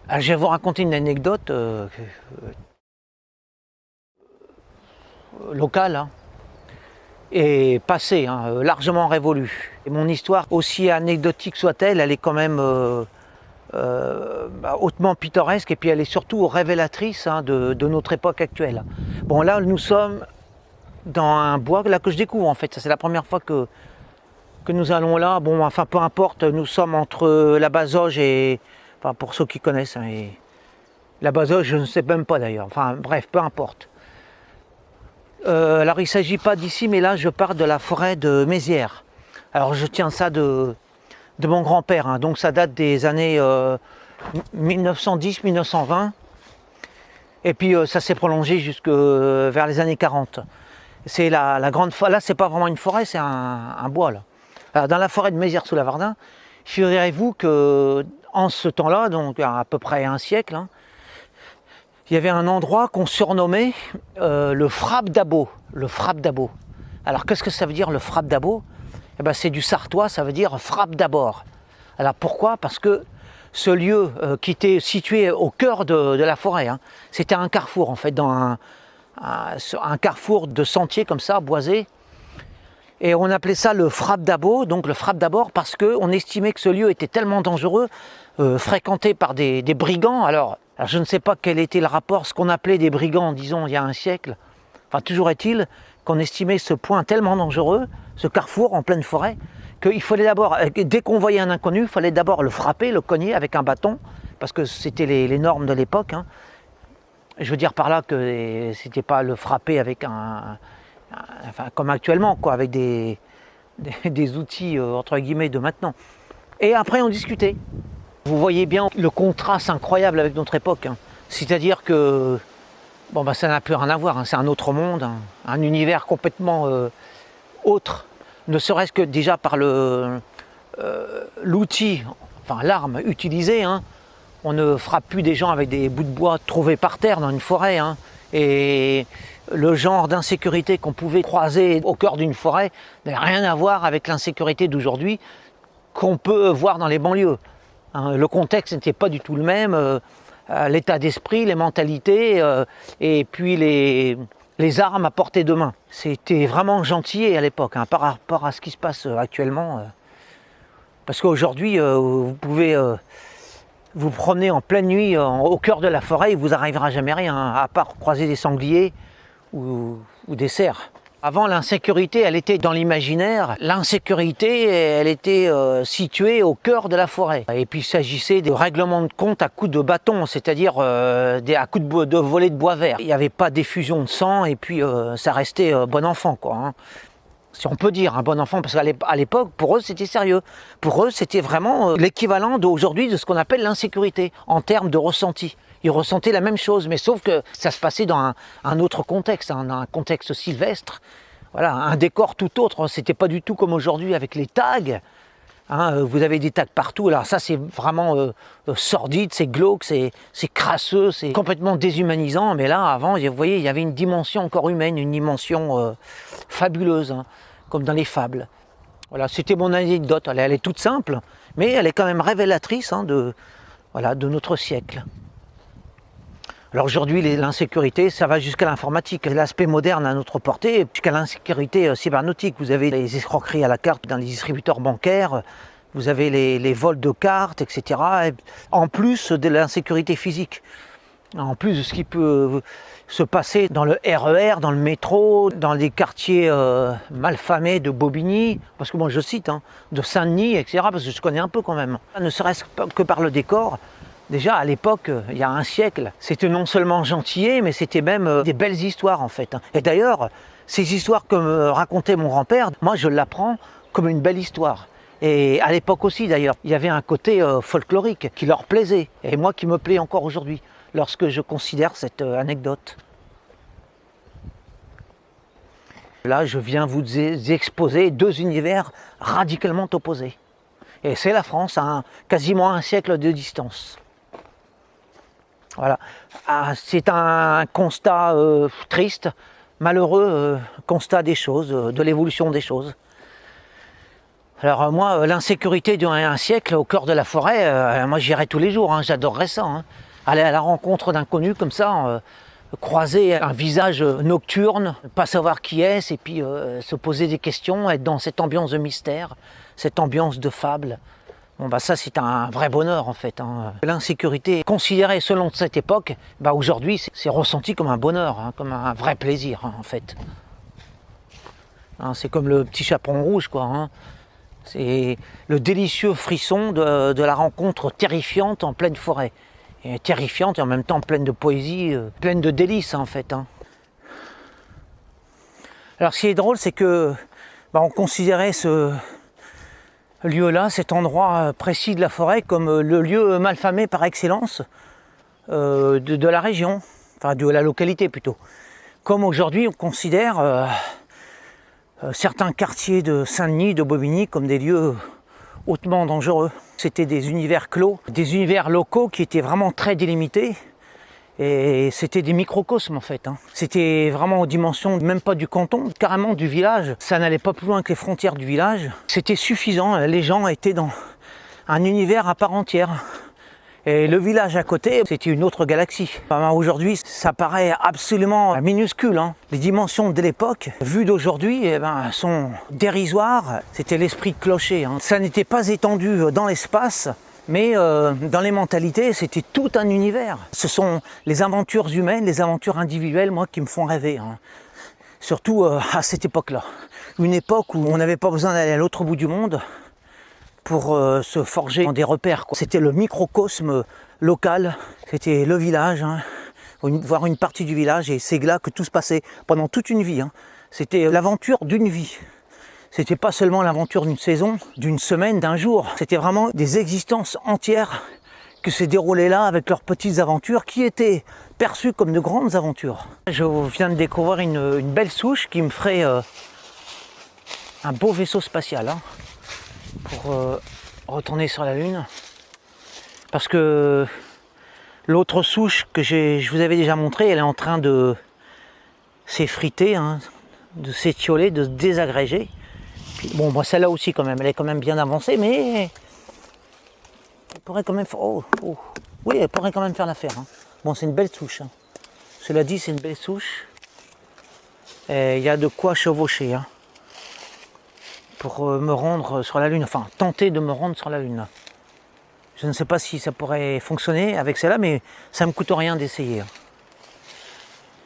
Alors, je vais vous raconter une anecdote locale hein, et passée, hein, largement révolue. Et mon histoire, aussi anecdotique soit-elle, elle est quand même hautement pittoresque et puis elle est surtout révélatrice hein, de notre époque actuelle. Bon, là, nous sommes dans un bois là, que je découvre en fait. C'est la première fois que nous allons là. Bon, enfin, peu importe, nous sommes entre la Bazoge et... Enfin, pour ceux qui connaissent, hein, et la Bazoge, je ne sais même pas d'ailleurs. Enfin, bref, peu importe. Alors, il ne s'agit pas d'ici, mais là, je pars de la forêt de Mézières. Alors, je tiens ça de mon grand-père. Hein, donc, ça date des années 1910-1920. Et puis, ça s'est prolongé jusque vers les années 40. C'est la grande forêt. Là, c'est pas vraiment une forêt, c'est un bois, là. Alors, dans la forêt de Mézières-sous-Lavardin, figurez-vous que en ce temps-là, donc à peu près un siècle, hein, il y avait un endroit qu'on surnommait le frappe d'Abo. Le frappe d'Abo. Alors qu'est-ce que ça veut dire le frappe d'Abo? Eh ben, c'est du sartois, ça veut dire frappe d'abord. Alors pourquoi? Parce que ce lieu qui était situé au cœur de la forêt, hein, c'était un carrefour en fait, dans un carrefour de sentiers comme ça, boisés. Et on appelait ça le frappe d'abo, donc le frappe d'abord parce qu'on estimait que ce lieu était tellement dangereux, fréquenté par des brigands. Alors, je ne sais pas quel était le rapport, ce qu'on appelait des brigands, disons, il y a un siècle. Enfin, toujours est-il qu'on estimait ce point tellement dangereux, ce carrefour en pleine forêt, qu'il fallait d'abord, dès qu'on voyait un inconnu, il fallait d'abord le frapper, le cogner avec un bâton, parce que c'était les normes de l'époque. Hein. Je veux dire par là que c'était pas le frapper avec enfin, comme actuellement, quoi, avec des outils entre guillemets de maintenant. Et après on discutait. Vous voyez bien le contraste incroyable avec notre époque. Hein. C'est-à-dire que bon, bah, ça n'a plus rien à voir, hein. C'est un autre monde, un univers complètement autre, ne serait-ce que déjà par l'outil, enfin l'arme utilisée. Hein. On ne frappe plus des gens avec des bouts de bois trouvés par terre dans une forêt. Hein. Et le genre d'insécurité qu'on pouvait croiser au cœur d'une forêt n'a rien à voir avec l'insécurité d'aujourd'hui qu'on peut voir dans les banlieues. Hein, le contexte n'était pas du tout le même, l'état d'esprit, les mentalités et puis les armes à portée de main. C'était vraiment gentil à l'époque hein, par rapport à ce qui se passe actuellement. Parce qu'aujourd'hui, vous pouvez vous promener en pleine nuit au cœur de la forêt, il ne vous arrivera jamais rien, hein, à part croiser des sangliers ou des cerfs. Avant, l'insécurité, elle était dans l'imaginaire. L'insécurité, elle était située au cœur de la forêt. Et puis, il s'agissait de règlements de compte à coups de bâton, c'est-à-dire à coups de volets de bois vert. Il n'y avait pas d'effusion de sang et puis ça restait bon enfant, quoi. Hein. Si on peut dire un bon enfant, parce qu'à l'époque, pour eux, c'était sérieux. Pour eux, c'était vraiment l'équivalent d'aujourd'hui de ce qu'on appelle l'insécurité, en termes de ressenti. Ils ressentaient la même chose, mais sauf que ça se passait dans un autre contexte, hein, un contexte sylvestre, voilà, un décor tout autre. C'était pas du tout comme aujourd'hui avec les tags. Hein, vous avez des tags partout, alors ça c'est vraiment sordide, c'est glauque, c'est crasseux, c'est complètement déshumanisant, mais là avant, vous voyez, il y avait une dimension encore humaine, une dimension fabuleuse, hein, comme dans les fables. Voilà, c'était mon anecdote, elle est toute simple, mais elle est quand même révélatrice hein, voilà, de notre siècle. Alors aujourd'hui, l'insécurité, ça va jusqu'à l'informatique, l'aspect moderne à notre portée, jusqu'à l'insécurité cybernétique. Vous avez les escroqueries à la carte dans les distributeurs bancaires, vous avez les vols de cartes, etc. En plus de l'insécurité physique, en plus de ce qui peut se passer dans le RER, dans le métro, dans les quartiers malfamés de Bobigny, parce que moi je cite, hein, de Saint-Denis, etc., parce que je connais un peu quand même. Ne serait-ce que par le décor. Déjà à l'époque, il y a un siècle, c'était non seulement gentillet, mais c'était même des belles histoires en fait. Et d'ailleurs, ces histoires que me racontait mon grand-père, moi je l'apprends comme une belle histoire. Et à l'époque aussi d'ailleurs, il y avait un côté folklorique qui leur plaisait, et moi qui me plaît encore aujourd'hui, lorsque je considère cette anecdote. Là, je viens vous exposer deux univers radicalement opposés. Et c'est la France à quasiment un siècle de distance. Voilà, c'est un constat triste, malheureux constat des choses, de l'évolution des choses. Alors moi, l'insécurité durant un siècle au cœur de la forêt, moi j'irais tous les jours, hein, j'adorerais ça. Hein. Aller à la rencontre d'inconnus comme ça, croiser un visage nocturne, pas savoir qui est, et puis se poser des questions, être dans cette ambiance de mystère, cette ambiance de fable. Bon bah ça c'est un vrai bonheur en fait. Hein. L'insécurité considérée selon cette époque, bah aujourd'hui c'est ressenti comme un bonheur, hein, comme un vrai plaisir hein, en fait. Hein, c'est comme le petit chaperon rouge quoi. Hein. C'est le délicieux frisson de la rencontre terrifiante en pleine forêt. Et terrifiante et en même temps pleine de poésie, pleine de délices en fait. Hein. Alors ce qui est drôle c'est que bah, on considérait ce lieu-là, cet endroit précis de la forêt comme le lieu malfamé par excellence de la région, enfin de la localité plutôt. Comme aujourd'hui on considère certains quartiers de Saint-Denis, de Bobigny comme des lieux hautement dangereux. C'était des univers clos, des univers locaux qui étaient vraiment très délimités et c'était des microcosmes en fait. Hein. C'était vraiment aux dimensions même pas du canton, carrément du village. Ça n'allait pas plus loin que les frontières du village. C'était suffisant, les gens étaient dans un univers à part entière. Et le village à côté, c'était une autre galaxie. Enfin, aujourd'hui, ça paraît absolument minuscule. Hein. Les dimensions de l'époque, vues d'aujourd'hui, eh ben, sont dérisoires. C'était l'esprit de clocher. Hein. Ça n'était pas étendu dans l'espace, mais dans les mentalités, c'était tout un univers. Ce sont les aventures humaines, les aventures individuelles, moi, qui me font rêver. Hein. Surtout à cette époque-là. Une époque où on n'avait pas besoin d'aller à l'autre bout du monde pour se forger dans des repères. C'était le microcosme local, c'était le village, hein, voire une partie du village, et c'est là que tout se passait pendant toute une vie. Hein. C'était l'aventure d'une vie. C'était pas seulement l'aventure d'une saison, d'une semaine, d'un jour. C'était vraiment des existences entières que se déroulaient là avec leurs petites aventures qui étaient perçues comme de grandes aventures. Je viens de découvrir une belle souche qui me ferait un beau vaisseau spatial. Hein. Pour retourner sur la Lune, parce que l'autre souche que je vous avais déjà montré, elle est en train de s'effriter, hein, de s'étioler, de se désagréger. Puis, bon, moi celle-là aussi quand même, elle est quand même bien avancée, mais elle pourrait quand même faire, oui, elle pourrait quand même faire l'affaire. Hein. Bon, c'est une belle souche. Hein. Cela dit, c'est une belle souche. Il y a de quoi chevaucher. Hein. Pour me rendre sur la Lune, enfin tenter de me rendre sur la Lune. Je ne sais pas si ça pourrait fonctionner avec celle-là, mais ça ne me coûte rien d'essayer.